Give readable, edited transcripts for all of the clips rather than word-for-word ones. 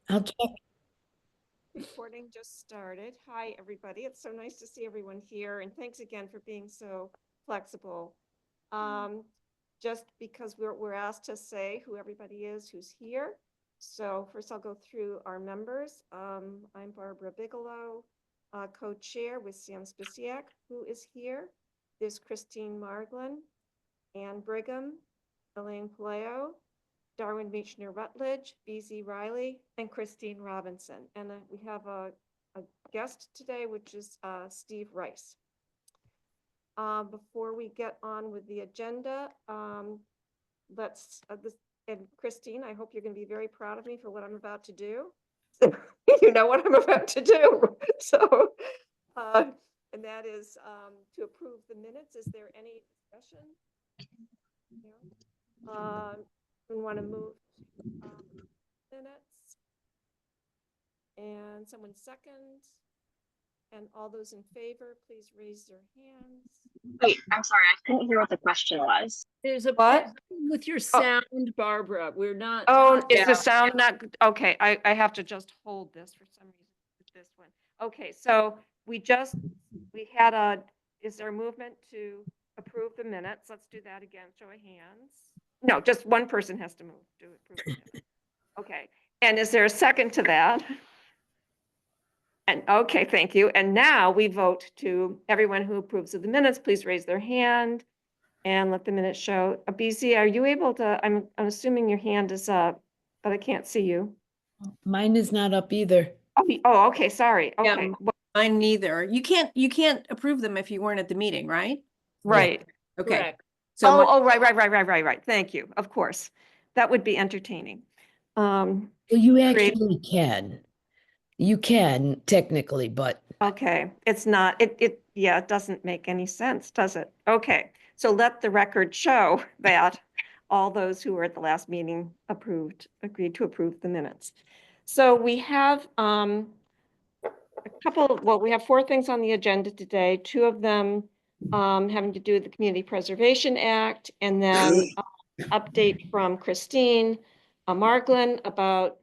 I'll check. Recording just started. Hi, everybody. It's so nice to see everyone here, and thanks again for being so flexible. Just because we're asked to say who everybody is who's here. So first I'll go through our members. I'm Barbara Bigelow, co-chair with Sam Spisiak, who is here. There's Christine Marglin, Ann Brigham, Elaine Paleo, Darwin Meachner Rutledge, BZ Riley, and Christine Robinson. And we have a guest today, which is Steve Rice. Before we get on with the agenda, and Christine, I hope you're going to be very proud of me for what I'm about to do. You know what I'm about to do. So, and that is to approve the minutes. Is there any discussion? We want to move minutes. And someone second. And all those in favor, please raise their hands. Wait, I'm sorry, I couldn't hear what the question was. There's a What? problem with your sound, Barbara. We're not. Oh, is the sound not good? Okay, I have to just hold this for some reason with this one. Okay, so we had is there a movement to approve the minutes? Let's do that again. Show of hands. No, just one person has to move to approve the minutes. Okay, and is there a second to that? And okay, thank you. And now we vote to everyone who approves of the minutes, please raise their hand and let the minutes show. BZ, are you able to, I'm assuming your hand is up, but I can't see you. Mine is not up either. Oh, okay, sorry. Okay. Yeah, mine neither. You can't approve them if you weren't at the meeting, right? Right. Okay. Correct. So Right. Thank you. Of course. That would be entertaining. Well, you actually can. You can technically, but Okay, it's not, it doesn't make any sense, does it? Okay, so let the record show that all those who were at the last meeting agreed to approve the minutes. So we have we have 4 things on the agenda today, 2 of them having to do with the Community Preservation Act, and then update from Christine Marglin about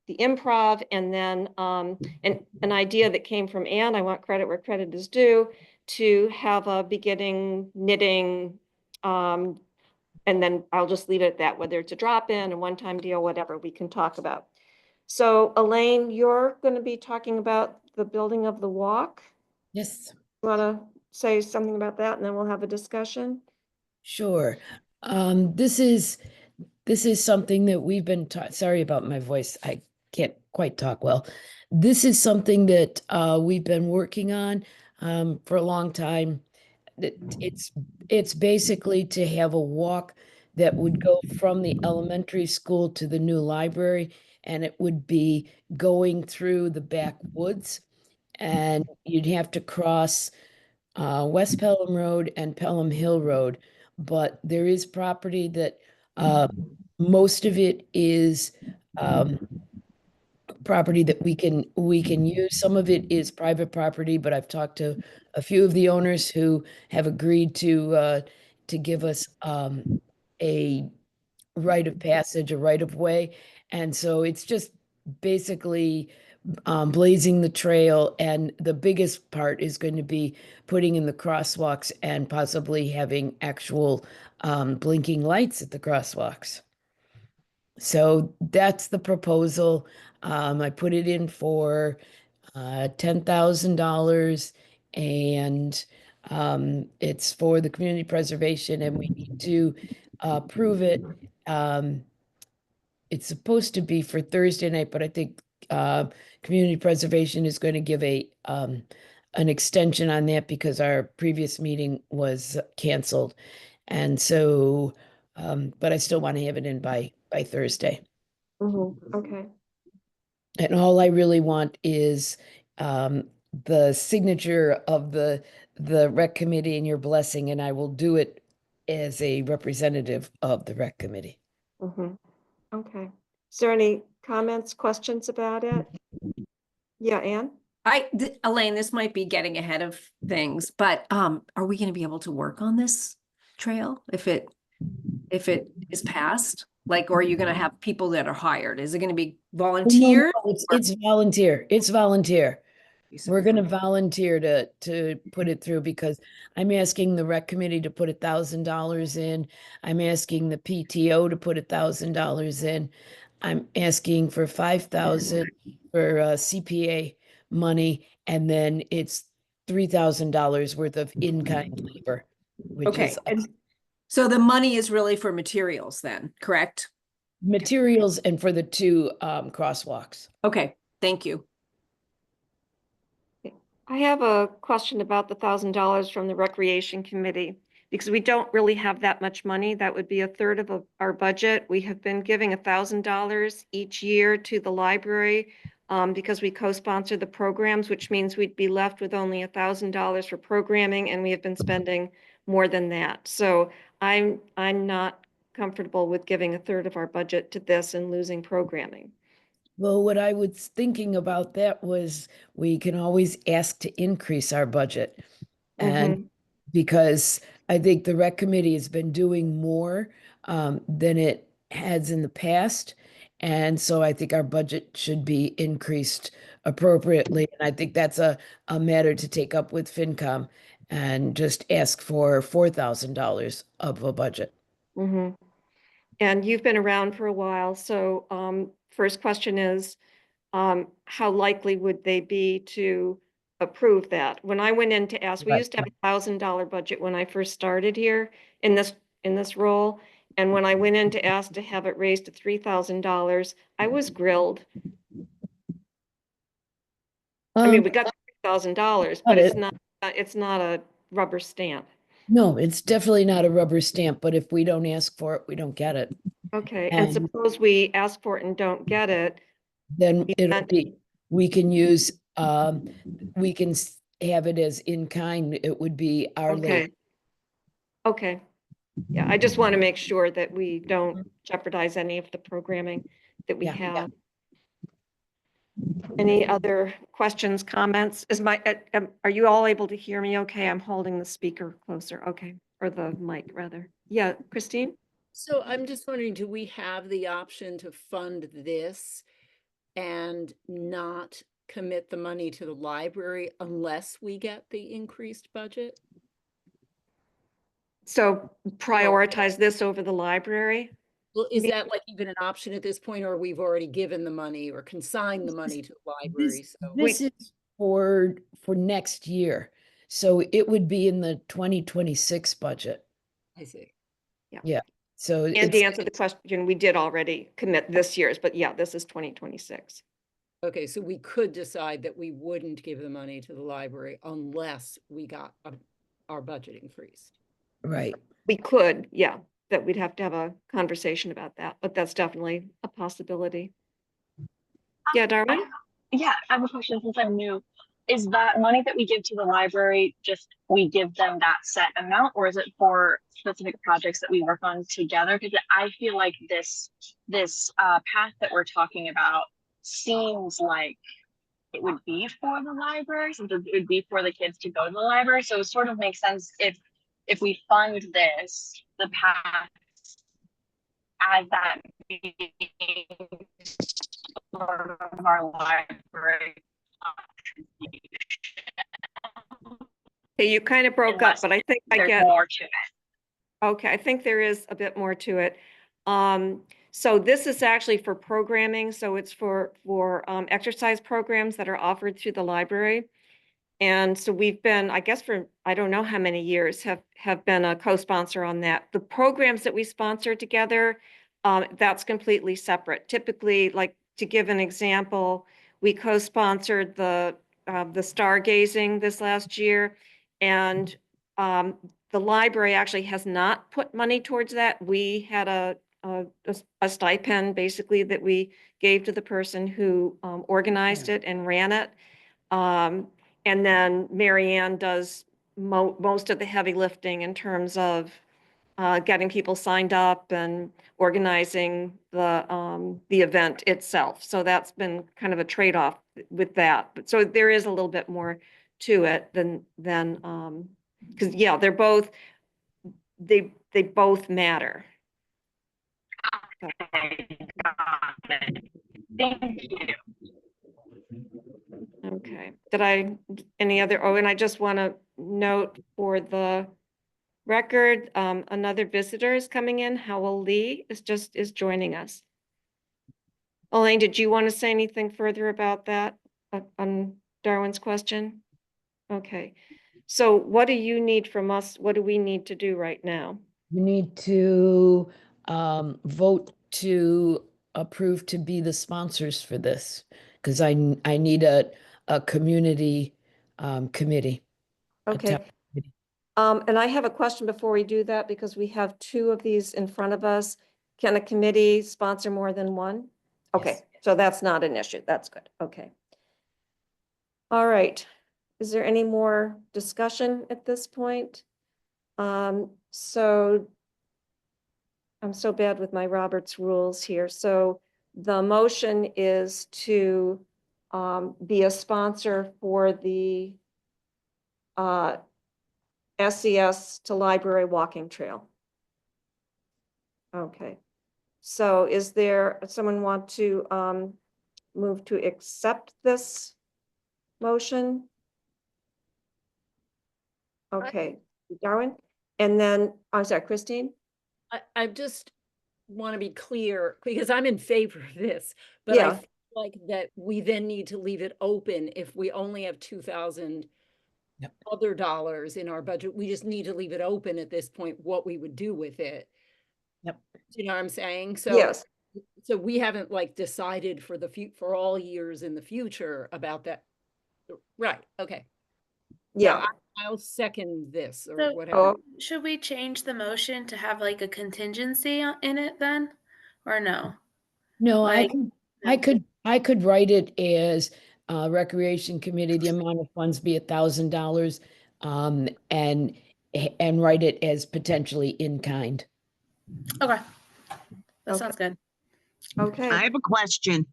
the improv, and then an idea that came from Anne. I want credit where credit is due, to have a beginning knitting, and then I'll just leave it at that, whether it's a drop-in, a one-time deal, whatever we can talk about. So Elaine, you're going to be talking about the building of the walk. yes, You want to say something about that, and then we'll have a discussion? sure. This is something that we've been sorry about my voice. I can't quite talk well. This is something that we've been working on for a long time. It's basically to have a walk that would go from the elementary school to the new library, and it would be going through the backwoods, and you'd have to cross West Pelham Road and Pelham Hill Road. But there is property that most of it is property that we can use. Some of it is private property, but I've talked to a few of the owners who have agreed to give us a rite of passage, a right of way. And so it's just basically blazing the trail. And the biggest part is going to be putting in the crosswalks and possibly having actual blinking lights at the crosswalks. So that's the proposal. I put it in for $10,000, and it's for the community preservation, and we need to approve it. It's supposed to be for Thursday night, but I think community preservation is going to give an extension on that because our previous meeting was canceled. And so, but I still want to have it in by Thursday. Okay. And all I really want is the signature of the rec committee and your blessing, and I will do it as a representative of the rec committee. Okay. Is there any comments, questions about it? Yeah, Anne? Elaine, this might be getting ahead of things, but are we going to be able to work on this trail if it is passed? Like, or are you gonna have people that are hired? Is it gonna be No, volunteer? it's volunteer. It's volunteer. So We're gonna volunteer to put it through because I'm asking the rec committee to put $1,000 in. I'm asking the PTO to put $1,000 in. I'm asking for 5,000 for CPA money, and then it's $3,000 worth of in-kind labor, which Okay, is and so the money is really for materials then, correct? materials and for the two crosswalks. Okay, thank you. I have a question about the $1,000 from the Recreation Committee, because we don't really have that much money. That would be a third of our budget. We have been giving $1,000 each year to the library because we co-sponsor the programs, which means we'd be left with only $1,000 for programming, and we have been spending more than that. So I'm not comfortable with giving a third of our budget to this and losing programming. Well, what I was thinking about that was we can always ask to increase our budget. And Mhm. because I think the rec committee has been doing more than it has in the past. And so I think our budget should be increased appropriately. And I think that's a matter to take up with FinCom and just ask for $4,000 of a budget. Mhm. And you've been around for a while, so first question is, how likely would they be to approve that? When I went in to ask, we Right. used to have $1,000 budget when I first started here in this role. And when I went in to ask to have it raised to $3,000, I was grilled. I mean, we got $3,000, but Got it. it's not a rubber stamp. No, it's definitely not a rubber stamp, but if we don't ask for it, we don't get it. Okay, and And suppose we ask for it and don't get it, then we it'll can't- be, we can use, we can have it as in kind. It would be our labor. okay. Okay. Yeah, I just want to make sure that we don't jeopardize any of the programming that we Yeah. have. Any other questions, comments? Are you all able to hear me okay? I'm holding the speaker closer. Okay, or the mic rather. Yeah, Christine? So I'm just wondering, do we have the option to fund this and not commit the money to the library unless we get the increased budget? So prioritize this over the library? Well, is Me- that like even an option at this point, or we've already given the money or consigned the money to the library? This, So this is for next year. So it would be in the 2026 budget. I see. Yeah. So And it's, to answer the question, we did already commit this year's, but yeah, this is 2026. Okay, so we could decide that we wouldn't give the money to the library unless we got our budget increased. right. We could, yeah, that we'd have to have a conversation about that, but that's definitely a possibility. Yeah, Darwin? Yeah, I have a question since I'm new. Is that money that we give to the library just we give them that set amount, or is it for specific projects that we work on together? Because I feel like this path that we're talking about seems like it would be for the library, since it would be for the kids to go to the library. So it sort of makes sense if we fund this, the path as that being sort of our library Hey, you kind of broke up, unless but I think I there's get, more to it. okay, I think there is a bit more to it. So this is actually for programming, so it's for exercise programs that are offered through the library. And so we've been, I guess for, I don't know how many years, have been a co-sponsor on that. The programs that we sponsor together, that's completely separate. Typically, like to give an example, we co-sponsored the stargazing this last year, and the library actually has not put money towards that. We had a stipend basically that we gave to the person who organized it and ran it. And then Marianne does most of the heavy lifting in terms of getting people signed up and organizing the event itself. So that's been kind of a trade-off with that. But so there is a little bit more to it than because yeah, they both matter. Okay, got it. Thank you. Okay, any other, and I just want to note for the record, another visitor is coming in. Howell Lee is joining us. Elaine, did you want to say anything further about that on Darwin's question? Okay, so what do you need from us? What do we need to do right now? You need to vote to approve to be the sponsors for this, because I need a community committee. a Okay. town committee. And I have a question before we do that, because we have two of these in front of us. Can a committee sponsor more than one? Okay, Yes. so that's not an issue. That's good. Okay. All right. Is there any more discussion at this point? So I'm so bad with my Roberts rules here. So the motion is to be a sponsor for the SES to library walking trail. Okay. So is there someone want to move to accept this motion? Okay, Darwin, and then, I'm sorry, Christine? I just want to be clear, because I'm in favor of this, but I Yeah. feel like that we then need to leave it open if we only have 2,000 Yep. other dollars in our budget. We just need to leave it open at this point, what we would do with it. Yep. Do you know what I'm saying? Yes. So we haven't like decided for for all years in the future about that. Right, okay. Yeah. I'll second this or So- whatever. Oh, Should we change the motion to have like a contingency in it then? Or no? No, Like, I could write it as Recreation Committee, the amount of funds be $1,000, and write it as potentially in kind. Okay. That Okay. sounds good. okay. I have a question.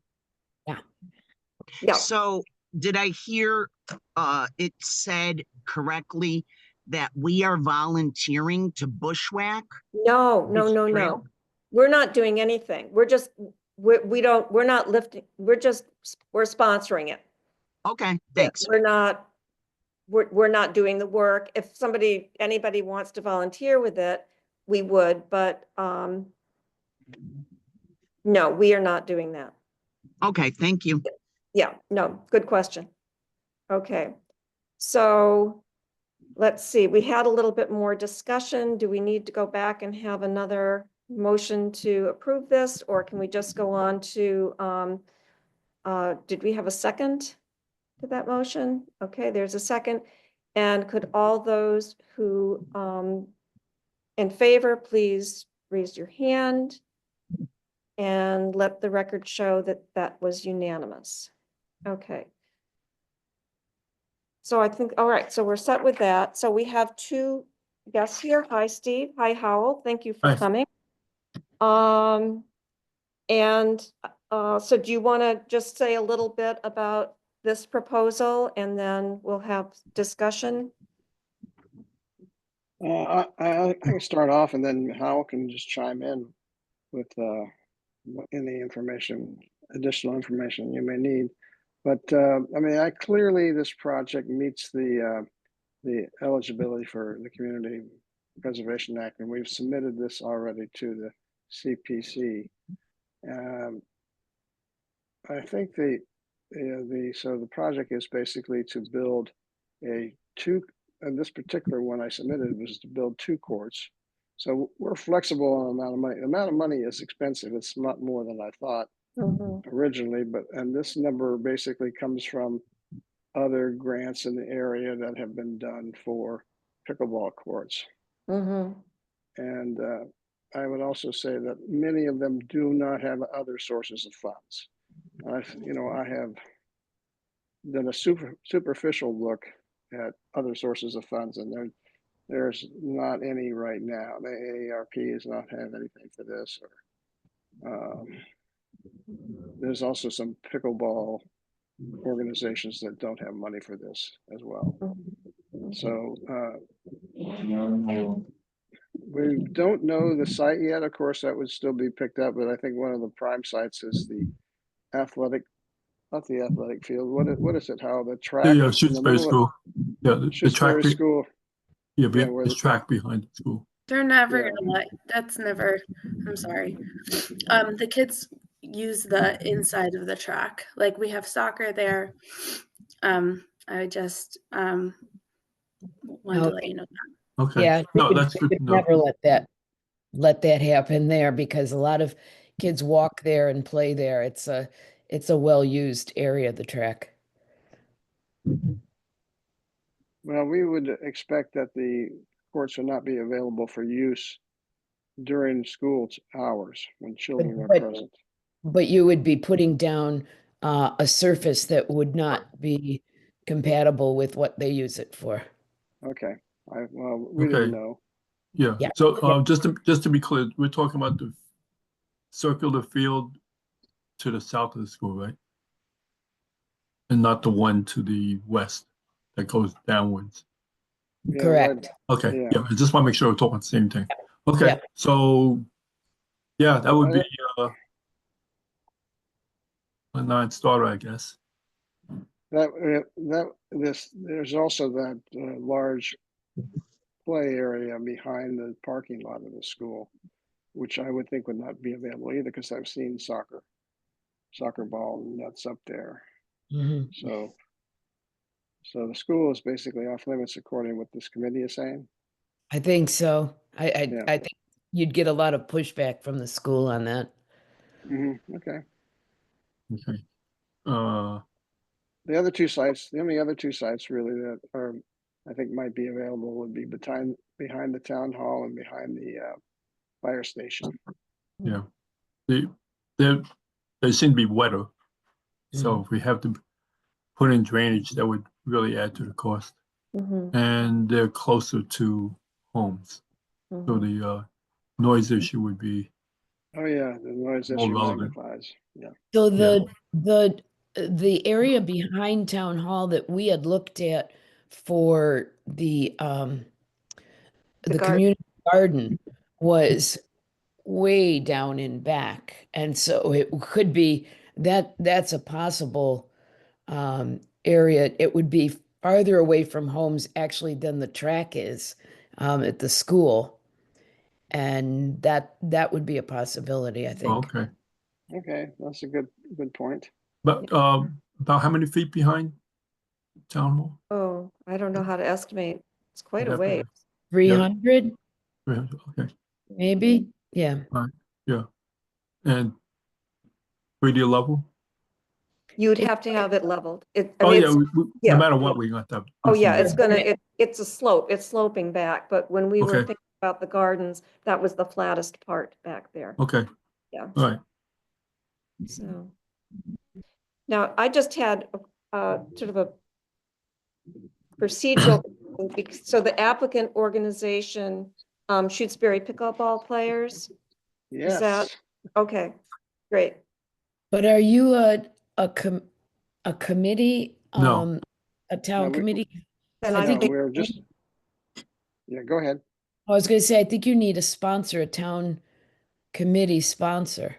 Yeah. So did I hear it said correctly that we are volunteering to bushwhack? No, no, this no, no. trail? We're not doing anything. We're just, we're not lifting, we're sponsoring it. Okay, thanks. We're not doing the work. If anybody wants to volunteer with it, we would, but no, we are not doing that. Okay, thank you. Yeah, no, good question. Okay, so let's see, we had a little bit more discussion. Do we need to go back and have another motion to approve this, or can we just go on to, did we have a second to that motion? Okay, there's a second. And could all those who in favor, please raise your hand and let the record show that that was unanimous. Okay. So I think, all right, so we're set with that. So we have two guests here. Hi, Steve. Hi, Howell. Thank you for Hi. coming. So do you want to just say a little bit about this proposal and then we'll have discussion? I can start off and then Hal can just chime in with any information, additional information you may need. But I mean, clearly this project meets the eligibility for the Community Preservation Act, and we've submitted this already to the CPC. I think the project is basically to build and this particular one I submitted was to build 2 courts. So we're flexible on the amount of money. The amount of money is expensive. It's not more than I thought originally, and this number basically comes from other grants in the area that have been done for pickleball courts. And I would also say that many of them do not have other sources of funds. I have done a superficial look at other sources of funds, and there's not any right now. The AARP does not have anything for this. There's also some pickleball organizations that don't have money for this as well. So We don't know the site yet. Of course, that would still be picked up, but I think one of the prime sites is the athletic, not the athletic field. What is it? How the track The in the Shutesbury middle of School. Yeah, the track. Shutesbury School. Yeah, Yeah, where there's the, track behind the school. They're never Yeah. gonna let, that's never, I'm sorry. The kids use the inside of the track. Like we have soccer there. I just wanted to let you know that. Okay. Yeah, No, that's they good would to know. never let that happen there because a lot of kids walk there and play there. It's a well-used area of the track. well, we would expect that the courts will not be available for use during school hours when children are But present. but you would be putting down a surface that would not be compatible with what they use it for. Okay. Well, we Okay. didn't know. Yeah. Yeah. So just to be clear, we're talking about the circular field to the south of the school, right? And not the one to the west that goes downwards. Yeah, Correct. Okay. Yeah. Yeah. I just want to make sure we're talking the same thing. Okay. Yeah. So yeah, that would be Uh, a non-starter, I guess. there's also that large play area behind the parking lot of the school, which I would think would not be available either because I've seen soccer ball nets up there. Mhm. So the school is basically off limits according to what this committee is saying. I think so. Yeah. I think you'd get a lot of pushback from the school on that. Okay. Okay. The only other two sites really that are, I think might be available would be behind the town hall and behind the fire station. Yeah. They they seem to be wetter. So Mhm. if we have to put in drainage, that would really add to the cost. And they're closer to homes. So the noise issue would be Oh yeah, the noise more issue relevant. magnifies. Yeah. So Yeah. the area behind town hall that we had looked at for the garden. community garden was way down in back. And so it could be that's a possible area. It would be farther away from homes actually than the track is at the school. And that would be a possibility, I think. Okay. Okay, that's a good point. But about how many feet behind town hall? Oh, I don't know how to estimate. It's quite a I'd have to way. ask. 300, 300, okay. maybe? Yeah. All right. Yeah. And radio level? You'd It- have to have it leveled. I Oh mean, yeah, it's, no yeah. matter what, we got to. Oh, yeah, some it's drainage. gonna, it's a slope, it's sloping back, but when we were Okay. thinking about the gardens, that was the flattest part back there, Okay. yeah, All right. so. Now, I just had sort of a procedural, so the applicant organization, Shutesbury pickleball players, is that, Yes. okay, great. But are you a committee, No. a town we- committee? And I I No, think think, yeah, go ahead. I was gonna say, I think you need a sponsor, a town committee sponsor.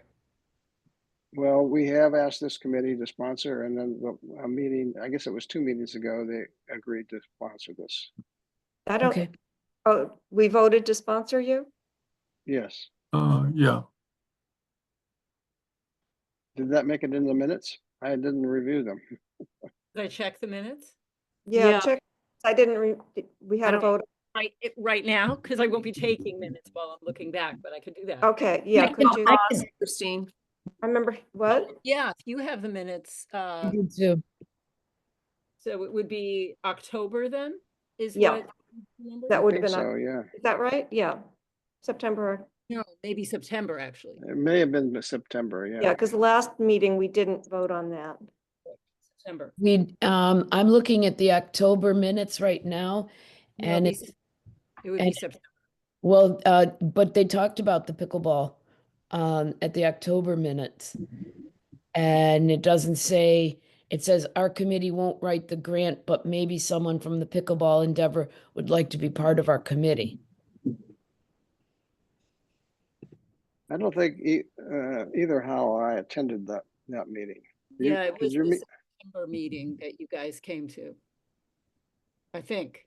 Well, we have asked this committee to sponsor, and then a meeting, I guess it was 2 meetings ago, they agreed to sponsor this. I don't, Okay. oh, we voted to sponsor you? Yes. Yeah. Did that make it in the minutes? I didn't review them. Did I check the minutes? Yeah, Yeah. check, I didn't, we had a don't- vote, Right now, because I won't be taking minutes while I'm looking back, but I could do that. okay, yeah, could you, Christine. I remember, what? Yeah, if you have the minutes, I do too. so it would be October then, is Yeah. what? Remember? That I would have think been, so, yeah. is that right? Yeah, September, No, maybe September, actually. It may have been September, yeah, yeah. because the last meeting, we didn't vote on that. September. I'm looking at the October minutes right now, No, and it would be and- September. well, but they talked about the pickleball at the October minutes. And it doesn't say, it says our committee won't write the grant, but maybe someone from the pickleball endeavor would like to be part of our committee. I don't think either Hal or I attended that meeting. Yeah, it Did was you the meet? September meeting that you guys came to. I think.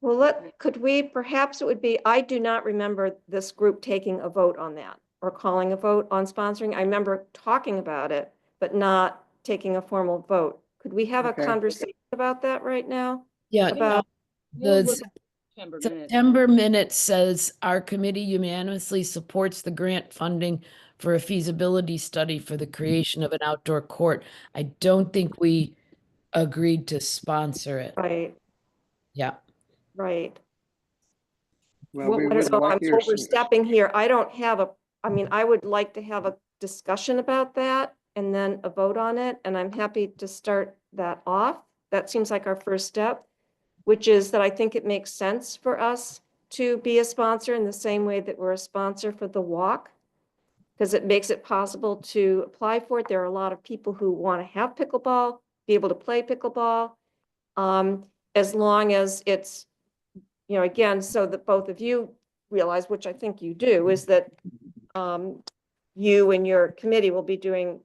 Well, could we, perhaps it would be, I do not remember this group taking a vote on that or calling a vote on sponsoring. I remember talking about it, but not taking a formal vote. Could we have a Okay. conversation about that right now? Yeah, About, We'll the look at September minutes. September minute says our committee unanimously supports the grant funding for a feasibility study for the creation of an outdoor court. I don't think we agreed to sponsor it. right, Yeah. right. Well, we I would don't know, I'm like your. overstepping here. I don't have I mean, I would like to have a discussion about that and then a vote on it, and I'm happy to start that off. That seems like our first step, which is that I think it makes sense for us to be a sponsor in the same way that we're a sponsor for the walk, because it makes it possible to apply for it. There are a lot of people who want to have pickleball, be able to play pickleball, as long as it's, you know, again, so that both of you realize, which I think you do, is that you and your committee will be doing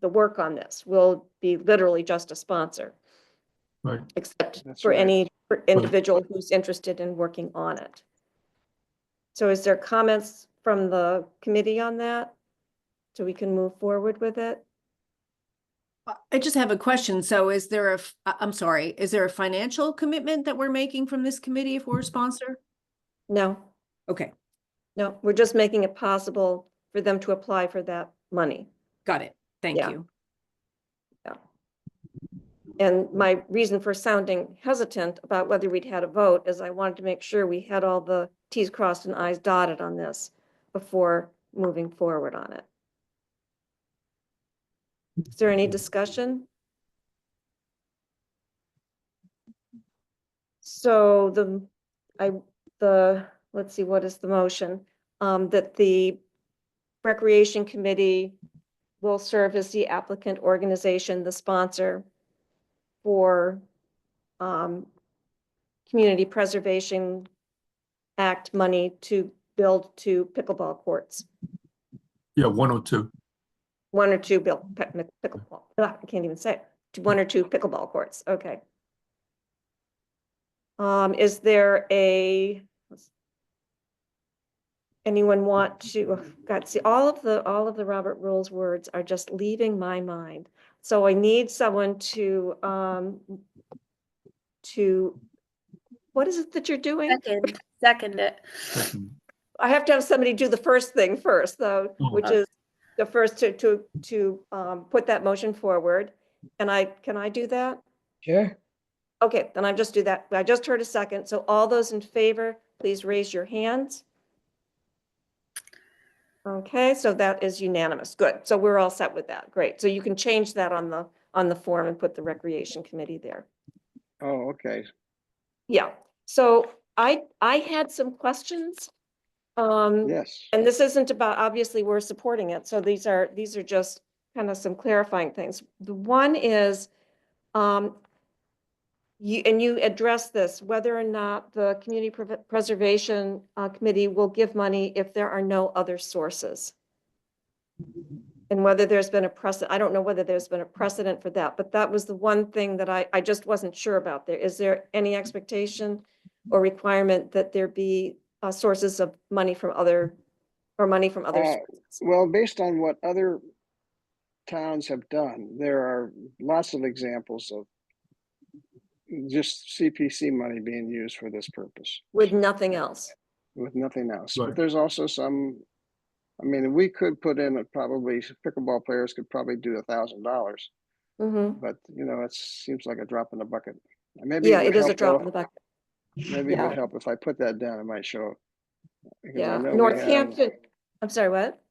the work on this. We'll be literally just a sponsor, Right. except That's for right. any individual who's interested in working on it. So is there comments from the committee on that? So we can move forward with it? I just have a question. So is there I'm sorry, is there a financial commitment that we're making from this committee if we're a sponsor? No, Okay, no, we're just making it possible for them to apply for that money. got it. Thank Yeah. you. And my reason for sounding hesitant about whether we'd had a vote is I wanted to make sure we had all the Ts crossed and Is dotted on this before moving forward on it. Is there any discussion? So let's see, what is the motion? That the Recreation Committee will serve as the applicant organization, the sponsor for Community Preservation Act money to build 2 pickleball courts. Yeah, 102. 1 or 2 pickleball. I can't even say it. 1 or 2 pickleball courts. Okay. Is there anyone want to? God, see, all of the Robert Rules words are just leaving my mind. So I need someone to what is it that you're doing? Second it. Second. I have to have somebody do the first thing first, though, Oh. which is the first to put that motion forward. And can I do that? Sure. Okay, then I just do that. I just heard a second. So all those in favor, please raise your hands. Okay, so that is unanimous. Good. So we're all set with that. Great. So you can change that on the form and put the Recreation Committee there. Oh, okay. Yeah. So I had some questions. Yes. And this isn't about, obviously, we're supporting it. So these are just kind of some clarifying things. The one is, you addressed this, whether or not the Community Preservation Committee will give money if there are no other sources. And whether there's been a precedent, I don't know whether there's been a precedent for that, but that was the one thing that I just wasn't sure about there. Is there any expectation or requirement that there be sources of money from other sources? Well, based on what other towns have done, there are lots of examples of just CPC money being used for this purpose With nothing else. with nothing else. But Right. there's also some, I mean, we could put in probably pickleball players could probably do $1,000, Mm-hmm. but you know, it seems like a drop in the bucket. Maybe Yeah, it would it is a help drop though. in the bucket. Maybe it Yeah. would help if I put that down. It might show because I Yeah, know Northampton, I'm sorry, what?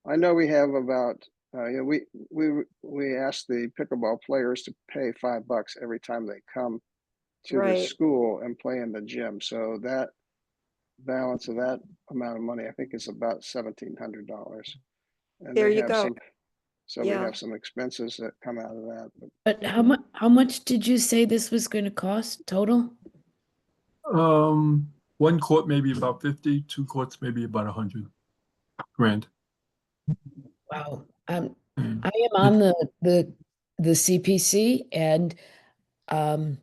I know we have about you know, we ask the pickleball players to pay $5 every time they come to the Right. school and play in the gym. So that balance of that amount of money, I think, is about $1,700. And There they you have go. some, so we Yeah. have some expenses that come out of that. But how much did you say this was going to cost total? One court maybe about 50, 2 courts maybe about 100. grant. Wow. And I am on the CPC, and um,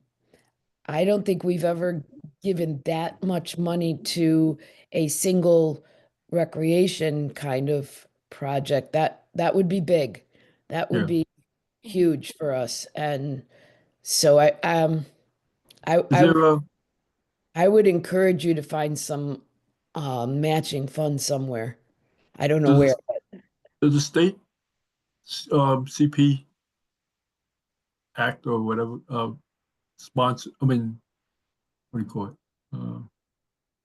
I don't think we've ever given that much money to a single recreation kind of project. That would be big. That would Yeah. be huge for us. And so I Is I there a, I would encourage you to find some matching funds somewhere. I don't know where. does, does the state CP Act or whatever sponsor, I mean, what do you call it?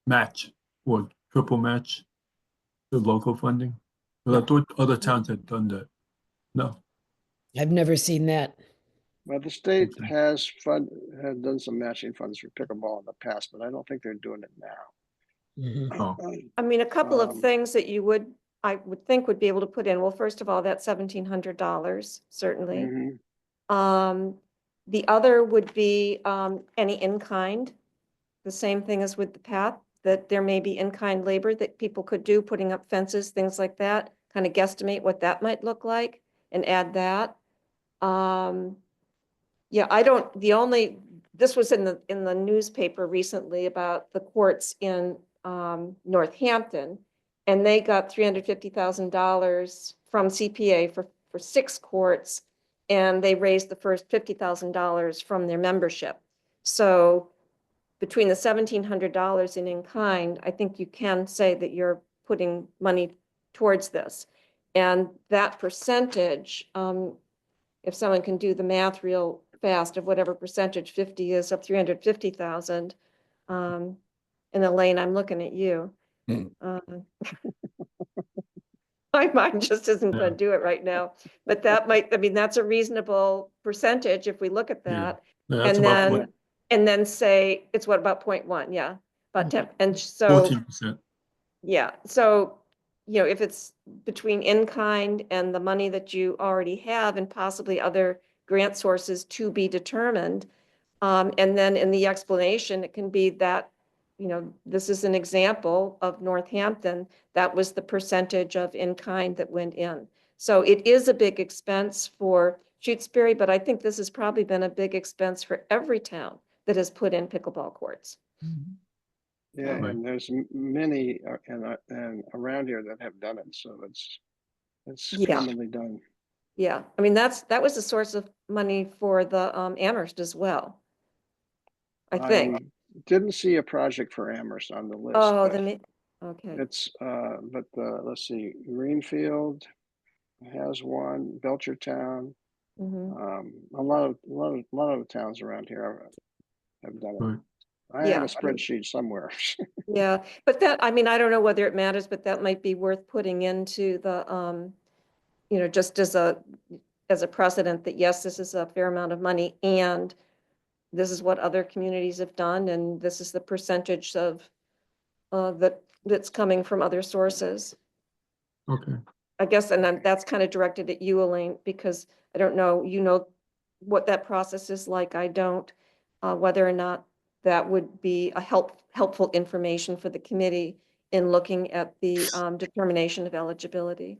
Match or triple match the local funding? But I thought other towns had done that. No. I've never seen that. Well, the state Okay. has done some matching funds for pickleball in the past, but I don't think they're doing it now. Mhm. Oh, I mean, a couple of Um, things that I would think would be able to put in. Well, first of all, that $1,700, certainly. mhm. The other would be any in-kind, the same thing as with the path, that there may be in-kind labor that people could do, putting up fences, things like that, kind of guesstimate what that might look like and add that. Yeah, this was in the newspaper recently about the courts in Northampton, and they got $350,000 from CPA for 6 courts, and they raised the first $50,000 from their membership. So between the $1,700 in kind, I think you can say that you're putting money towards this. And that percentage, if someone can do the math real fast of whatever percentage 50 is of 350,000, and Elaine, I'm looking at you. Mm. My mind just isn't yeah, going to do it right now, but that might, I mean, that's a reasonable percentage if we look at yeah. that. Yeah, that's And about then, and then say, it's what, about 0.1, yeah, about 10, and so, 14%. yeah, so, if it's between in-kind and the money that you already have and possibly other grant sources to be determined, and then in the explanation, it can be that, this is an example of Northampton, that was the percentage of in-kind that went in. So it is a big expense for Shutesbury, but I think this has probably been a big expense for every town that has put in pickleball courts. Yeah, Right. and there's many and around here that have done it, so it's Yeah. commonly done. Yeah, I mean, that was a source of money for the Amherst as well, I think. I didn't see a project for Amherst on the list, Oh, but okay. it's let's see, Greenfield has one, Belchertown, Mhm. a lot of the towns around here have done it. Right. I have Yeah. a spreadsheet somewhere. Yeah, but that, I mean, I don't know whether it matters, but that might be worth putting into the, just as a precedent that, yes, this is a fair amount of money and this is what other communities have done and this is the percentage of, that's coming from other sources. Okay. I guess, and that's kind of directed at you, Elaine, because I don't know, what that process is like. I don't, whether or not that would be a helpful information for the committee in looking at the determination of eligibility.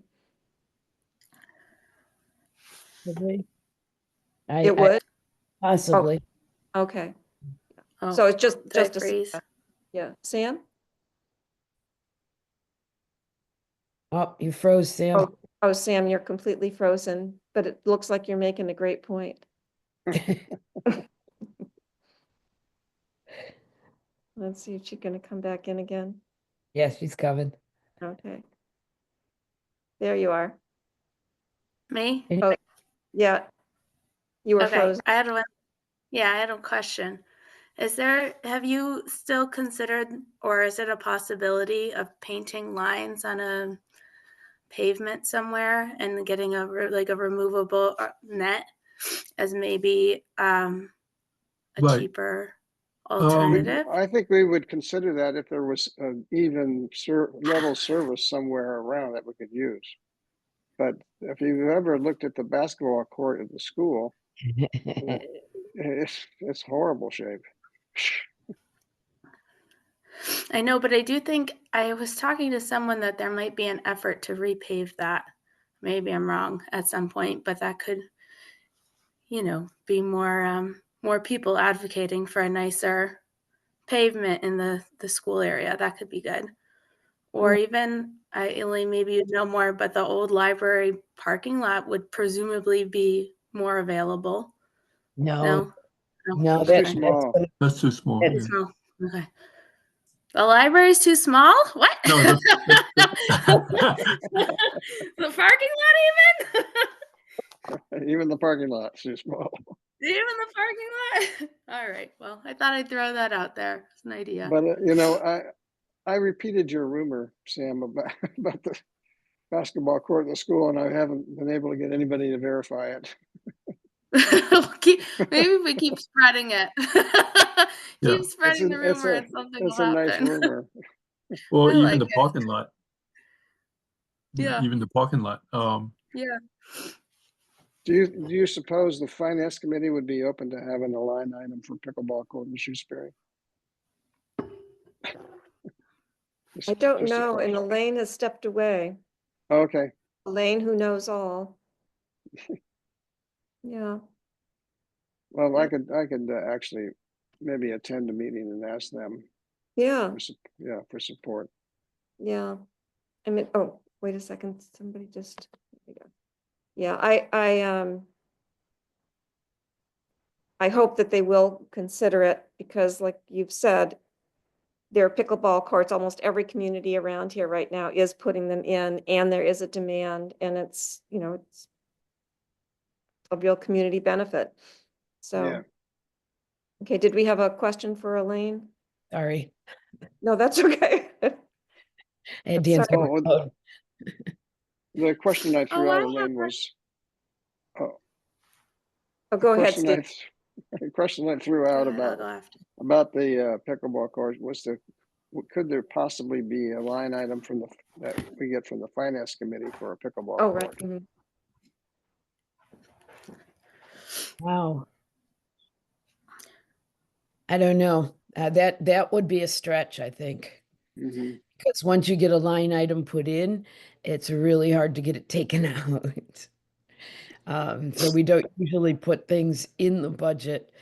Possibly. It I would? possibly. Okay. Oh, So it's just did I a, freeze? yeah. Sam? Oh, you froze, Sam. Oh, Sam, you're completely frozen, but it looks like you're making a great point. Let's see if she's going to come back in again. Yes, she's coming. Okay. There you are. Me? Oh, yeah. You were Okay, frozen. I had a question. Have you still considered, or is it a possibility of painting lines on a pavement somewhere and getting a removable net as maybe a Right. cheaper alternative? I think we would consider that if there was an even level service somewhere around that we could use. But if you've ever looked at the basketball court at the school, it's horrible shape. I know, but I do think I was talking to someone that there might be an effort to repave that. Maybe I'm wrong at some point, but that could, be more people advocating for a nicer pavement in the school area. That could be good. Or even, Elaine, maybe you'd know more, but the old library parking lot would presumably be more available. No, No? no, It's too that's small. gonna, That's too small. it's- Yeah. Oh, okay. The library's too small? What? No, that's, The parking lot even? Even the parking lot's too small. Even the parking lot? All right. Well, I thought I'd throw that out there. It's an idea. But, I repeated your rumor, Sam, about, about the basketball court in the school, and I haven't been able to get anybody to verify it. Maybe we keep spreading it. Yeah. Keep spreading the rumor and something will It's a nice happen. rumor. or I even like the it. parking lot. Yeah. Even the parking lot. Yeah. Do you suppose the finance committee would be open to having a line item for pickleball court in Shutesbury? I don't Just a know, and question. Elaine has stepped away. Okay, Elaine, who knows all. Yeah, well, I could actually maybe attend a meeting and ask them yeah, for support. yeah. I mean, oh, wait a second, somebody just, there we go. Yeah, I hope that they will consider it because like you've said, there are pickleball courts, almost every community around here right now is putting them in and there is a demand and it's, it's a real community benefit. So, Yeah. okay, did we have a question for Elaine? sorry. No, that's okay. I had to answer Oh, my phone. the question I threw Oh, out, I Elaine, have was, Oh, the go ahead, question Steve. the question I threw Go out ahead, I'll go after. about the pickleball court was could there possibly be a line item that we get from the finance committee for a pickleball Oh, right. court? Mhm. Wow. I don't know. That would be a stretch, I think. Hmm. Because once you get a line item put in, it's really hard to get it taken out. So we don't usually put things in the budget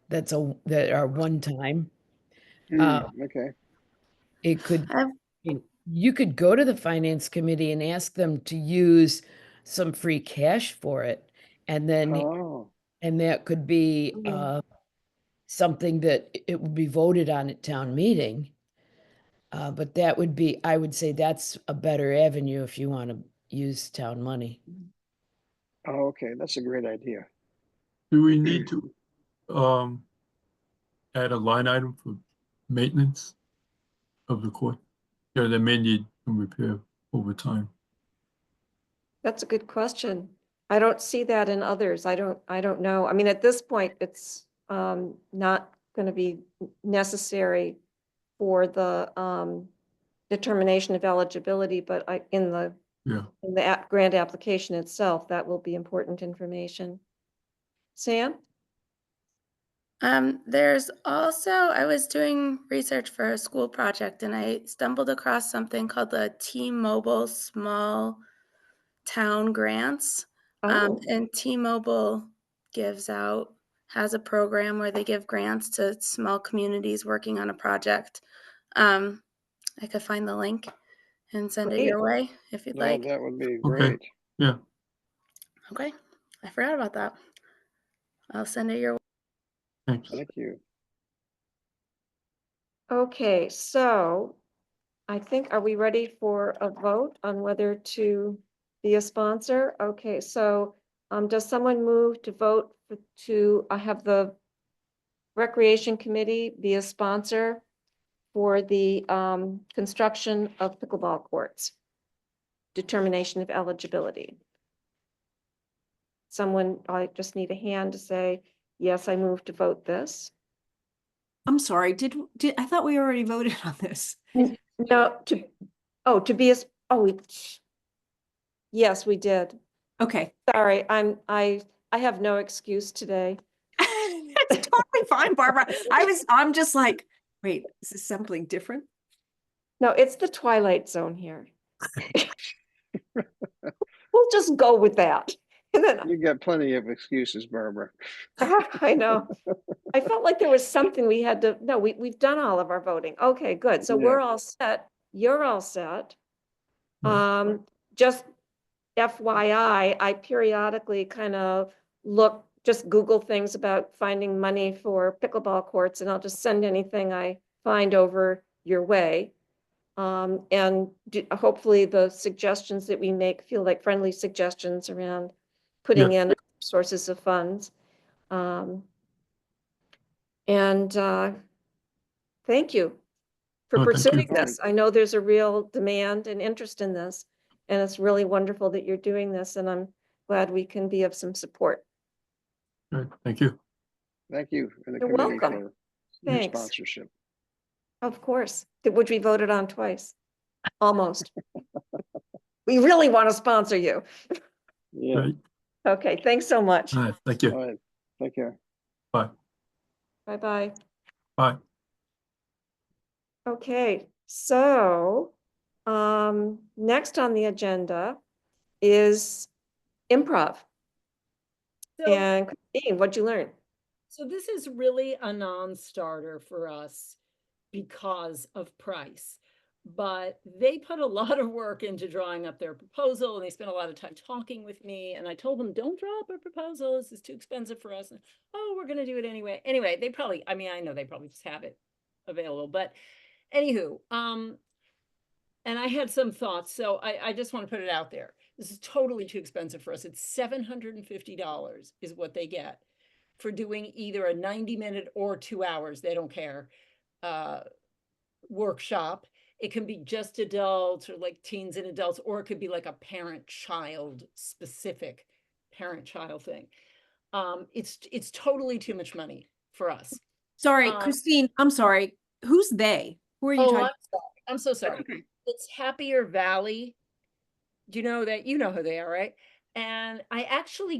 that are one time. Okay. It could, I've- you could go to the finance committee and ask them to use some free cash for it. And then, Oh, and that could be Mhm. something that it would be voted on at town meeting. But that would be, I would say that's a better avenue if you want to use town money. okay. That's a great idea. Do we need to add a line item for maintenance of the court? Yeah, they may need some repair over time. That's a good question. I don't see that in others. I don't know. I mean, at this point, it's not going to be necessary for the determination of eligibility, but in the Yeah. grant application itself, that will be important information. Sam? There's also, I was doing research for a school project and I stumbled across something called the T-Mobile Small Town Grants. Oh, And T-Mobile has a program where they give grants to small communities working on a project. I could find the link and send it great. your way if you'd No, like. that would be Okay. great. Yeah. Okay, I forgot about that. I'll send it your way. Thanks. Thank you. Okay, so I think, are we ready for a vote on whether to be a sponsor? Okay, so does someone move to vote to have the Recreation Committee be a sponsor for the construction of pickleball courts? Determination of eligibility. Someone, I just need a hand to say, yes, I move to vote this. I'm sorry, did, I thought we already voted on this. No, to be a, yes, we did. Okay. Sorry, I have no excuse today. It's totally fine, Barbara. I'm just like, wait, is this something different? No, it's the twilight zone here. We'll just go with that. And then You got plenty of excuses, Barbara. I know. I felt like there was something we had to, no, we've done all of our voting. Okay, good. So Yeah. we're all set. You're all set. Right. Just FYI, I periodically kind of just Google things about finding money for pickleball courts, and I'll just send anything I find over your way. And hopefully the suggestions that we make feel like friendly suggestions around putting in sources of funds. And thank you for No, thank you. pursuing this. I know there's a real demand and interest in this, and it's really wonderful that you're doing this, and I'm glad we can be of some support. Right, thank you. Thank you and the You're committee welcome. for your Thanks. sponsorship. Of course, which we voted on twice, almost. We really want to sponsor you. Yeah. Right. Okay, thanks so much. All right, thank All you. right. Take care. Bye. Bye-bye. Bye. Okay, so next on the agenda is improv. So, And Christine, what'd you learn? so this is really a non-starter for us because of price. But they put a lot of work into drawing up their proposal, and they spent a lot of time talking with me. And I told them, don't draw up a proposal. This is too expensive for us. And, oh, we're going to do it anyway. Anyway, they probably, I mean, I know they probably just have it available. But anywho, and I had some thoughts. So I just want to put it out there. This is totally too expensive for us. It's $750 is what they get for doing either a 90-minute or 2 hours. They don't care. Workshop. It can be just adults or like teens and adults, or it could be like a parent-child specific parent-child thing. It's totally too much money for us. Sorry, Christine, I'm sorry. Who's they? Who are you Oh, talking? I'm sorry. I'm so sorry. Okay. It's Happier Valley. Do you know that? You know who they are, right? And I actually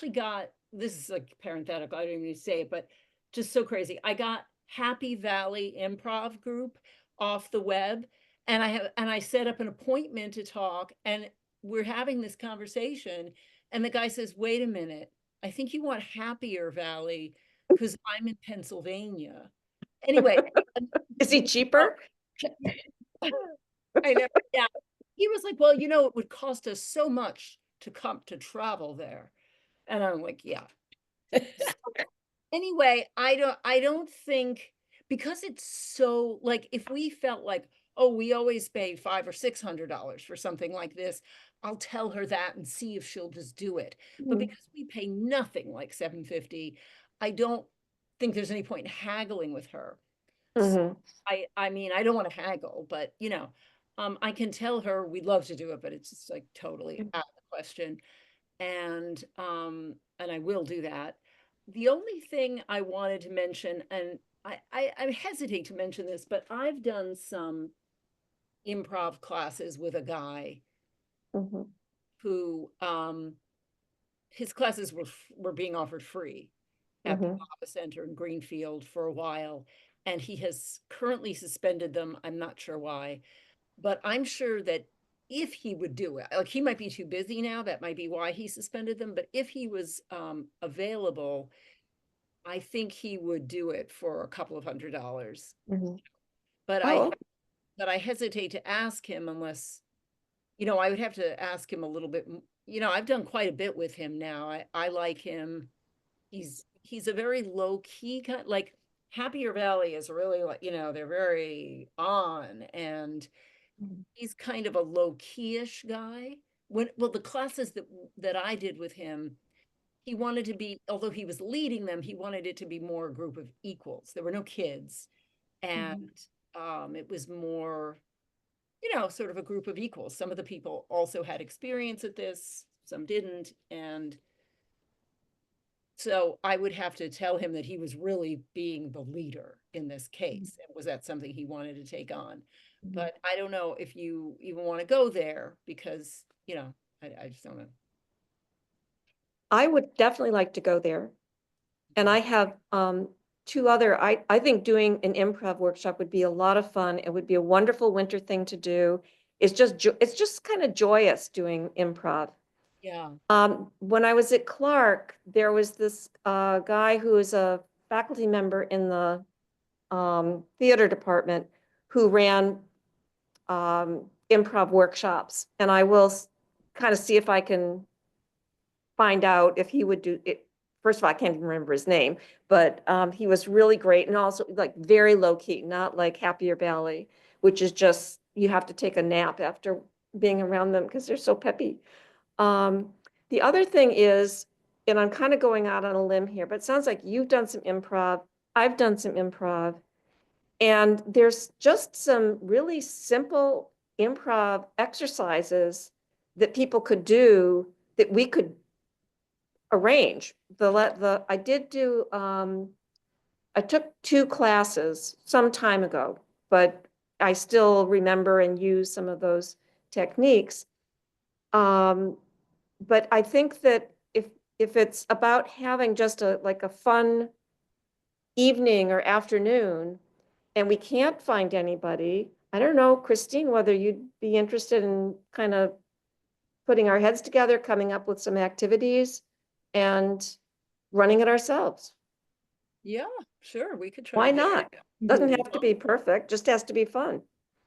got, this is like parenthetical, I don't even need to say it, but just so crazy. I got Happy Valley Improv Group off the web, and I set up an appointment to talk, and we're having this conversation, and the guy says, wait a minute, I think you want Happier Valley because I'm in Pennsylvania. Anyway. Is he cheaper? I know, yeah. He was like, well, you know, it would cost us so much to come to travel there. And I'm like, yeah. Anyway, I don't think, because it's so, like, if we felt like, oh, we always pay $500 or $600 for something like this, I'll tell her that and see if she'll just do it. But because we pay nothing like $750, I don't think there's any point in haggling with her. So I mean, I don't want to haggle, but you know, I can tell her we'd love to do it, but it's just like totally out of the question. And I will do that. The only thing I wanted to mention, and I hesitate to mention this, but I've done some improv classes with a guy who his classes were being offered free at the Lava Center in Greenfield for a while, and he has currently suspended them. I'm not sure why, but I'm sure that if he would do it, like he might be too busy now, that might be why he suspended them, but if he was available, I think he would do it for a couple of $100. But I hesitate to ask him unless, you know, I would have to ask him a little bit, you know, I've done quite a bit with him now. I like him. He's a very low key kind, like Happier Valley is really like, you know, they're very on, and he's kind of a low key-ish guy. Well, the classes that I did with him, he wanted to be, although he was leading them, he wanted it to be more a group of equals. There were no kids, and it was more, you know, sort of a group of equals. Some of the people also had experience at this, some didn't, and so I would have to tell him that he was really being the leader in this case. And was that something he wanted to take on? But I don't know if you even want to go there because, you know, I just don't know. I would definitely like to go there. And I have two other, I think doing an improv workshop would be a lot of fun. It would be a wonderful winter thing to do. It's just kind of joyous doing improv. Yeah. When I was at Clark, there was this guy who is a faculty member in the theater department who ran improv workshops, and I will kind of see if I can find out if he would do it. First of all, I can't even remember his name, but he was really great and also like very low key, not like Happier Valley, which is just you have to take a nap after being around them because they're so peppy. The other thing is, and I'm kind of going out on a limb here, but it sounds like you've done some improv. I've done some improv. And there's just some really simple improv exercises that people could do that we could arrange. I did do, I took 2 classes some time ago, but I still remember and use some of those techniques. But I think that if it's about having just like a fun evening or afternoon, and we can't find anybody, I don't know, Christine, whether you'd be interested in kind of putting our heads together, coming up with some activities and running it ourselves. Yeah, sure, we could try. Why that. not? Doesn't have to be perfect, just has to be fun.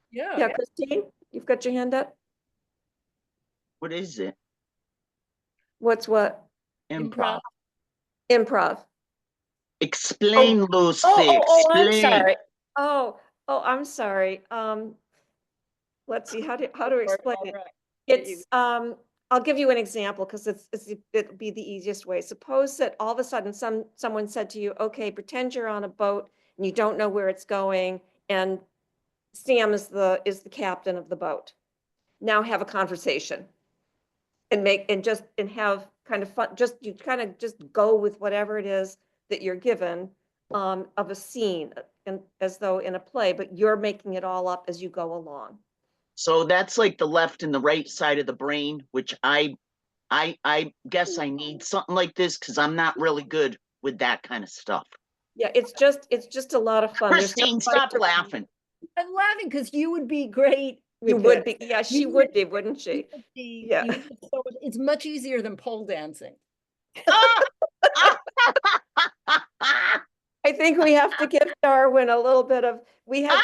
Yeah. Yeah, Christine, you've got your hand up? What is it? What's what? Improv. Improv. Explain, Lucy, I'm explain. sorry. I'm sorry. Let's see, how to explain it. It's, I'll give you an example because it'll be the easiest way. Suppose that all of a sudden someone said to you, okay, pretend you're on a boat and you don't know where it's going, and Sam is the captain of the boat. Now have a conversation and have kind of fun, you kind of just go with whatever it is that you're given of a scene, and as though in a play, but you're making it all up as you go along. So that's like the left and the right side of the brain, which I guess I need something like this because I'm not really good with that kind of stuff. Yeah, it's just a lot of fun. Christine, stop laughing. I'm laughing because you would be great. You with would this. be, yeah, she You would be, wouldn't she? you would be- Yeah. you would be so- it's much easier than pole dancing. I think we have to give Darwin a little bit of, we had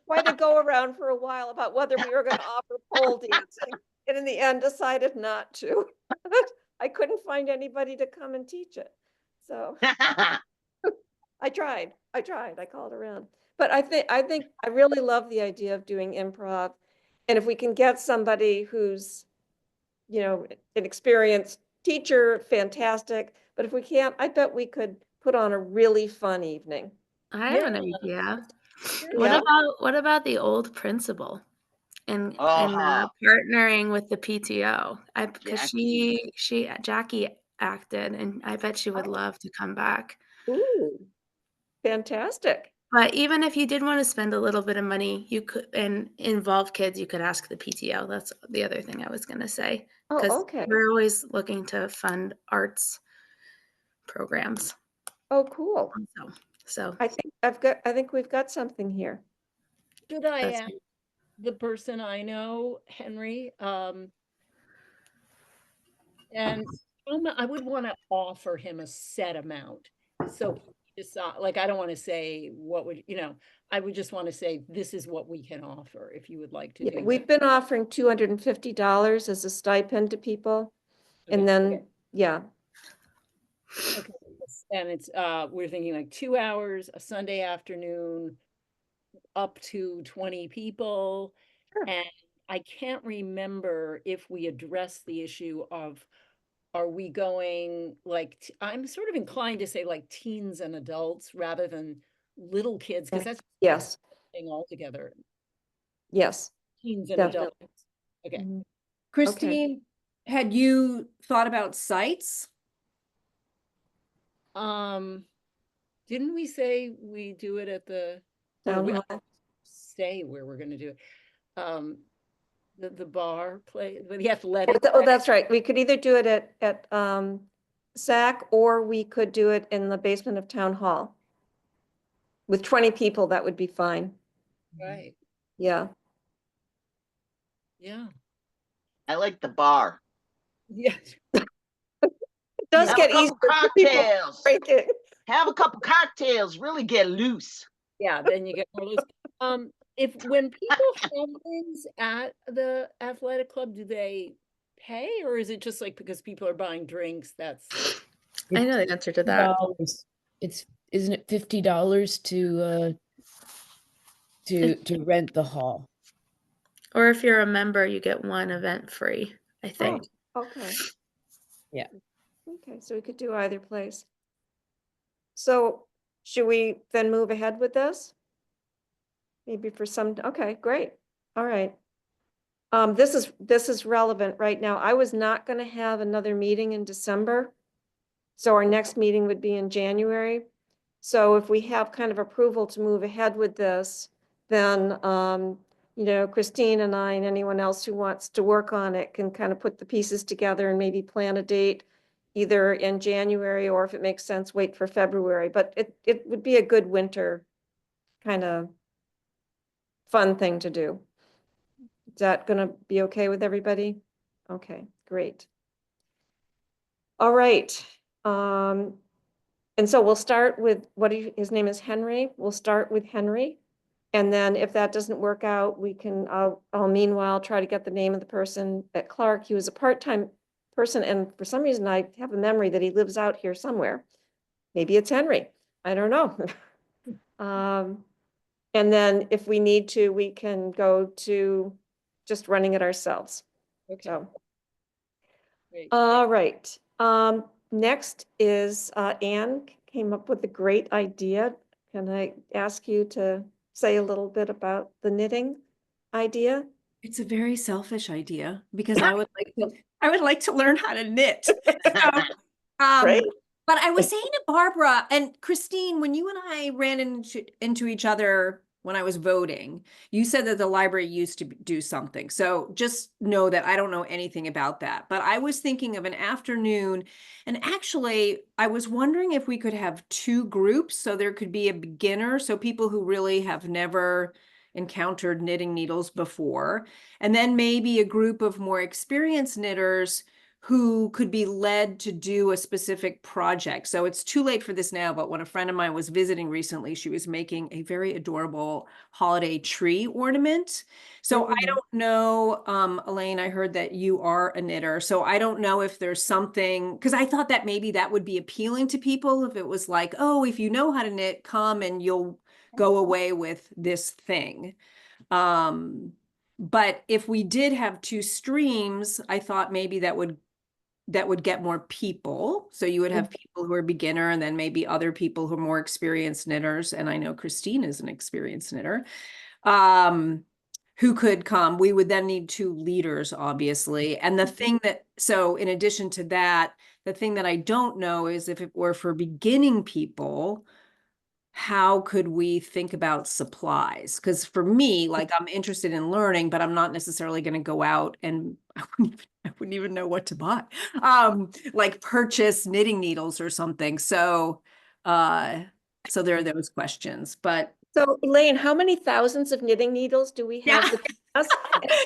quite a go around for a while about whether we were going to offer pole dancing, and in the end decided not to. I couldn't find anybody to come and teach it. So I tried, I called around. But I think I really love the idea of doing improv. And if we can get somebody who's, an experienced teacher, fantastic. But if we can't, I bet we could put on a really fun evening. I have an idea. Yeah. What about the old principal and Uh-huh. partnering with the PTO? Because Jackie. Jackie acted, and I bet she would love to come back. Ooh, fantastic. But even if you did want to spend a little bit of money, you could, and involve kids, you could ask the PTO. That's the other thing I was going to say. Because Oh, okay. we're always looking to fund arts programs. Oh, cool. So I think we've got something here. Should I That's ask the person I know, Henry? And I would want to offer him a set amount. So he decide, like, I don't want to say what would, I would just want to say, this is what we can offer if you would like to Yeah, do we've that. been offering $250 as a stipend to people. Okay, And then, okay. yeah, Okay, and it's, we're thinking like 2 hours, a Sunday afternoon, up to 20 people. Sure. And I can't remember if we addressed the issue of, are we going like, I'm sort of inclined to say like teens and adults rather than little kids, because that's yes, thing altogether, yes, teens and definitely. adults. Okay. Mhm. Christine, had you thought about sites? Didn't we say we do it at the, or Town we hall. say where we're gonna do it? The bar play, the athletic. Oh, that's right. We could either do it at SAC, or we could do it in the basement of Town Hall. With 20 people, that would be fine. Right, Yeah. yeah. I like the bar. Yeah. It does Have get a couple easier for people to cocktails. break it. Have a couple cocktails. Really get loose. Yeah, then you get more loose. If when people have things at the athletic club, do they pay, or is it just like because people are buying drinks? That's I know the answer to that. $50. Isn't it $50 to rent the hall? Or if you're a member, you get one event free, I think. Oh, okay. Yeah. Okay, so we could do either place. So should we then move ahead with this? Maybe for some, okay, great. All right. This is relevant right now. I was not gonna have another meeting in December. So our next meeting would be in January. So if we have kind of approval to move ahead with this, then, you know, Christine and I and anyone else who wants to work on it can kind of put the pieces together and maybe plan a date either in January, or if it makes sense, wait for February. But it would be a good winter kind of fun thing to do. Is that gonna be okay with everybody? Okay, great. All right. And so we'll start with his name is Henry. We'll start with Henry. And then if that doesn't work out, I'll meanwhile try to get the name of the person at Clark. He was a part-time person, and for some reason I have a memory that he lives out here somewhere. Maybe it's Henry. I don't know. And then if we need to, we can go to just running it ourselves. okay. So, Great. all right. Next is Anne came up with a great idea. Can I ask you to say a little bit about the knitting idea? It's a very selfish idea because I would like to learn how to knit. So, Great. but I was saying to Barbara and Christine, when you and I ran into each other when I was voting, you said that the library used to do something. So just know that I don't know anything about that. But I was thinking of an afternoon, and actually, I was wondering if we could have two groups. So there could be a beginner, so people who really have never encountered knitting needles before, and then maybe a group of more experienced knitters who could be led to do a specific project. So it's too late for this now, but when a friend of mine was visiting recently, she was making a very adorable holiday tree ornament. So I don't know, Elaine, I heard that you are a knitter. So I don't know if there's something, because I thought that maybe that would be appealing to people if it was like, oh, if you know how to knit, come and you'll go away with this thing. But if we did have two streams, I thought maybe that would get more people. So you would have people who are beginner and then maybe other people who are more experienced knitters. And I know Christine is an experienced knitter, who could come. We would then need two leaders, obviously. And the thing that, so in addition to that, the thing that I don't know is if it were for beginning people, how could we think about supplies? Because for me, like I'm interested in learning, but I'm not necessarily going to go out and I wouldn't even know what to buy. Like purchase knitting needles or something. So there are those questions. But So Elaine, how many thousands of knitting needles do we have between us?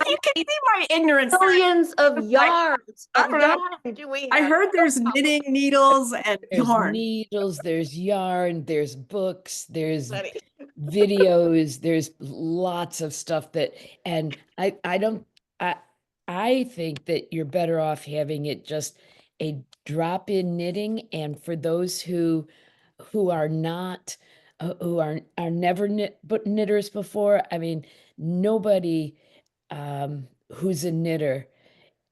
you can see my ignorance. Millions of yards I of don't know. yarn do we I have? heard there's knitting needles and There's yarn. needles, there's yarn, there's books, there's Plenty. videos, there's lots of stuff that, and I think that you're better off having it just a drop-in knitting, and for those who are not who are never knitters before, I mean, nobody who's a knitter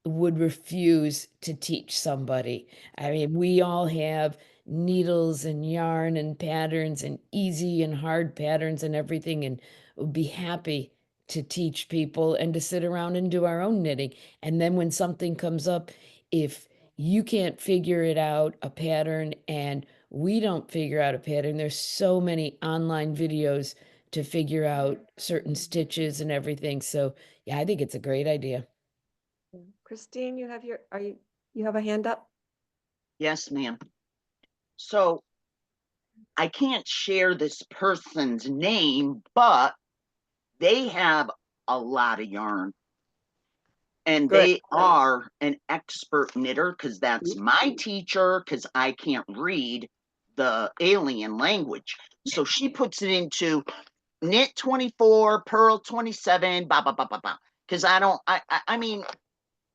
would refuse to teach somebody. I mean, we all have needles and yarn and patterns and easy and hard patterns and everything, and would be happy to teach people and to sit around and do our own knitting. And then when something comes up, if you can't figure it out, a pattern, and we don't figure out a pattern, there's so many online videos to figure out certain stitches and everything. So yeah, I think it's a great idea. Christine, you have a hand up? Yes, ma'am. So I can't share this person's name, but they have a lot of yarn. And Good. they are an expert knitter because that's my teacher, because I can't read the alien language. So she puts it into knit 24, purl 27, blah, blah, blah, blah, blah. Because I mean,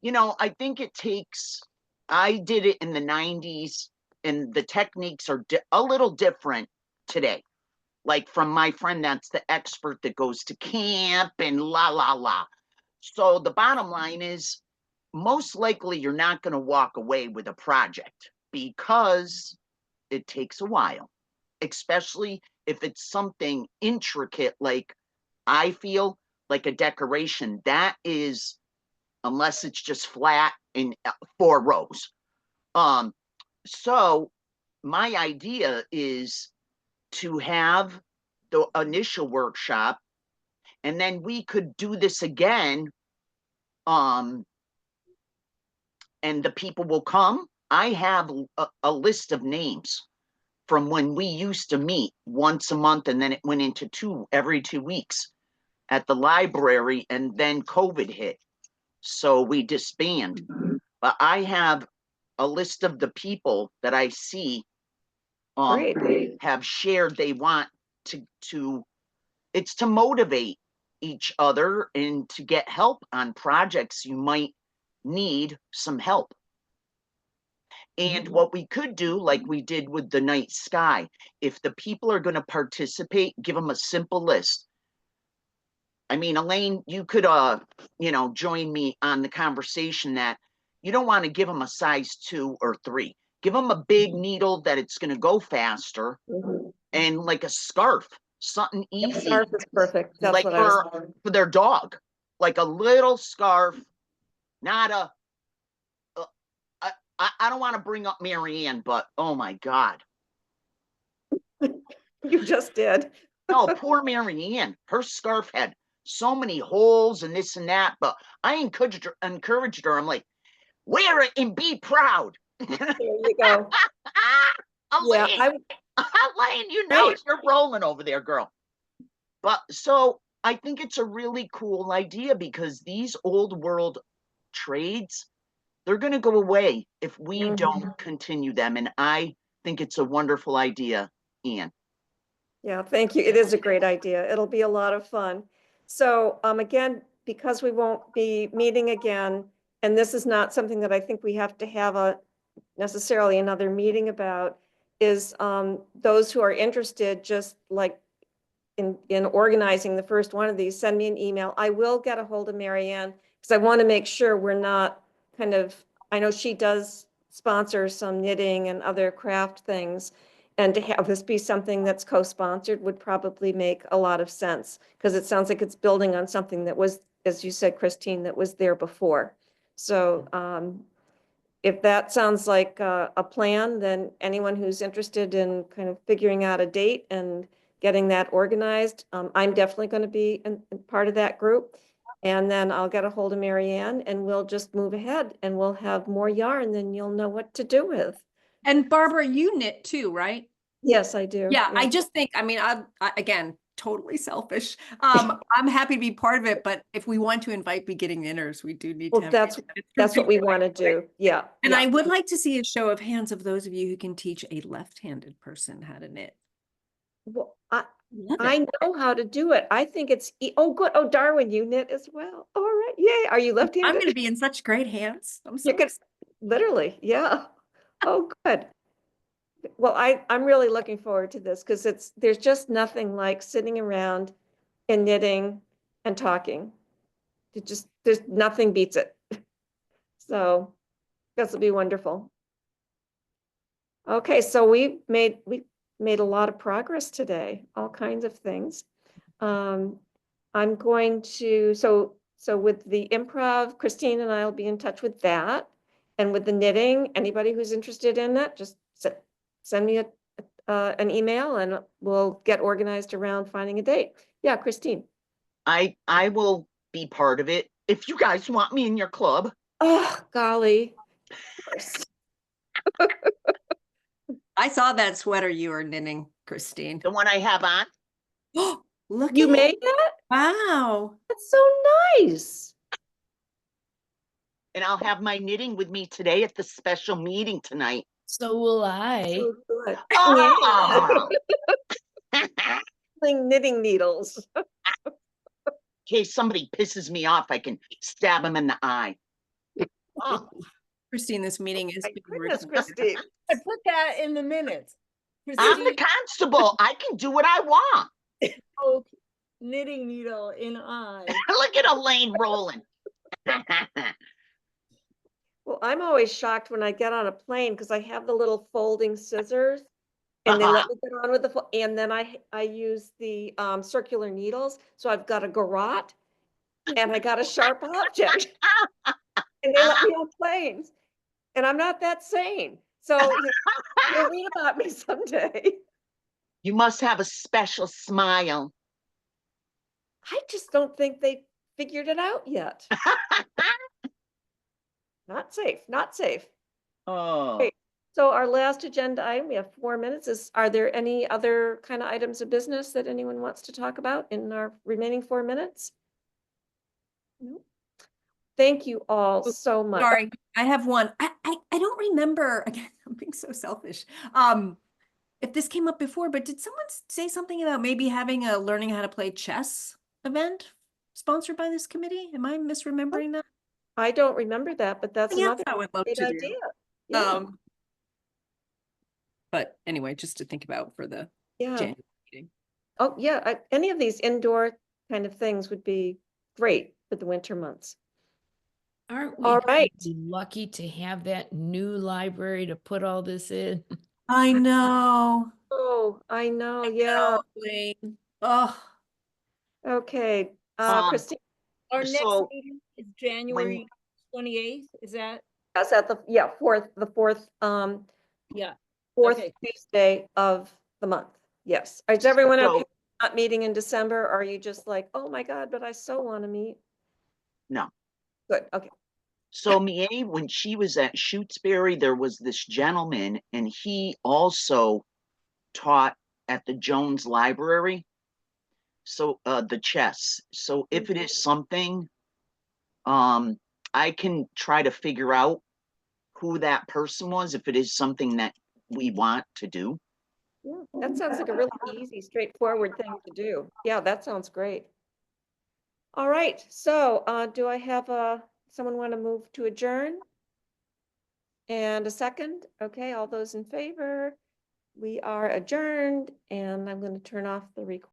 you know, I think it takes, I did it in the 90s and the techniques are a little different today. Like from my friend, that's the expert that goes to camp and la, la, la. So the bottom line is, most likely you're not going to walk away with a project because it takes a while, especially if it's something intricate, like I feel like a decoration that is, unless it's just flat in 4 rows. So my idea is to have the initial workshop, and then we could do this again, and the people will come. I have a list of names from when we used to meet once a month, and then it went into every 2 weeks at the library, and then COVID hit. So we disbanded. But I have a list of the people that I see have shared they want to it's to motivate each other and to get help on projects you might need some help. And what we could do, like we did with the night sky, if the people are going to participate, give them a simple list. I mean, Elaine, you could, you know, join me on the conversation that you don't want to give them a size 2 or 3. Give them a big needle that it's going to go faster, and like a scarf, something easy. Scarf is perfect. That's like what I was. for their dog, like a little scarf, not a. I don't want to bring up Mary Ann, but oh my God. You just did. No, poor Mary Ann. Her scarf had so many holes and this and that, but I encouraged her. I'm like, wear it and be proud. There you go. Elaine, Yeah, Elaine, you know you're rolling over there, girl. But so I think it's a really cool idea because these old world trades, they're going to go away if we don't continue them. And I think it's a wonderful idea, Ian. Yeah, thank you. It is a great idea. It'll be a lot of fun. So again, because we won't be meeting again, and this is not something that I think we have to have necessarily another meeting about, is those who are interested, just like in organizing the first one of these, send me an email. I will get a hold of Mary Ann because I want to make sure we're not kind of, I know she does sponsor some knitting and other craft things. And to have this be something that's co-sponsored would probably make a lot of sense because it sounds like it's building on something that was, as you said, Christine, that was there before. So if that sounds like a plan, then anyone who's interested in kind of figuring out a date and getting that organized, I'm definitely going to be in part of that group. And then I'll get a hold of Mary Ann and we'll just move ahead and we'll have more yarn than you'll know what to do with. And Barbara, you knit too, right? Yes, I do. Yeah, I just think, I mean, I again, totally selfish. I'm happy to be part of it, but if we want to invite beginning knitters, we do need to have. That's what we want to do. Yeah. And I would like to see a show of hands of those of you who can teach a left-handed person how to knit. Well, I know how to do it. I think it's, oh, good. Oh, Darwin, you knit as well. All right. Yay. Are you left-handed? I'm going to be in such great hands. I'm so literally. Yeah. Oh, good. Well, I'm really looking forward to this because there's just nothing like sitting around and knitting and talking. There's nothing beats it. So this will be wonderful. Okay, so we made a lot of progress today, all kinds of things. I'm going to, so with the improv, Christine and I will be in touch with that. And with the knitting, anybody who's interested in that, just send me an email and we'll get organized around finding a date. Yeah, Christine. I will be part of it if you guys want me in your club. Oh, golly. I saw that sweater you were knitting, Christine. The one I have on. Oh, look You at made it. that? Wow. That's so nice. And I'll have my knitting with me today at the special meeting tonight. So will I. So good. Oh! Knitting needles. In case somebody pisses me off, I can stab him in the eye. Oh, Christine, this meeting is My being goodness, recorded. Christine. I put that in the minutes. I'm the Christine, constable. I can do what I want. Oak, knitting needle in eye. Look at Elaine rolling. Well, I'm always shocked when I get on a plane because I have the little folding scissors and they let me get on with the, and then I use the circular needles. So I've got a garrote and I got a sharp object and they let me on planes and I'm not that sane. So you'll read about me someday. You must have a special smile. I just don't think they figured it out yet. Not safe, not safe. Oh, Okay. So our last agenda item, we have 4 minutes, are there any other kind of items of business that anyone wants to talk about in our remaining 4 minutes? No. Thank you all so much. Sorry, I have one. I don't remember, again, I'm being so selfish. If this came up before, but did someone say something about maybe having a learning how to play chess event sponsored by this committee? Am I misremembering that? I don't remember that, but that's Yes, another I would love great to do. idea. Yeah, But anyway, just to think about for the yeah. January meeting. Oh, yeah, any of these indoor kind of things would be great for the winter months. Aren't we All right. lucky to have that new library to put all this in? I know. Oh, I know, yeah. Oh, Okay, Um, Christine, Our next so meeting is January 28th, is that? that's at the, the fourth, Yeah, fourth okay. Tuesday of the month. Yes. Is everyone So- okay not meeting in December? Or are you just like, oh my God, but I so want to meet? no. Good, okay. So Mie, when she was at Shutesbury, there was this gentleman, and he also taught at the Jones Library. So the chess. So if it is something, I can try to figure out who that person was if it is something that we want to do. Yeah, that sounds like a really easy, straightforward thing to do. Yeah, that sounds great. All right, so do I have someone want to move to adjourn? And a second? Okay, all those in favor? We are adjourned and I'm going to turn off the recording.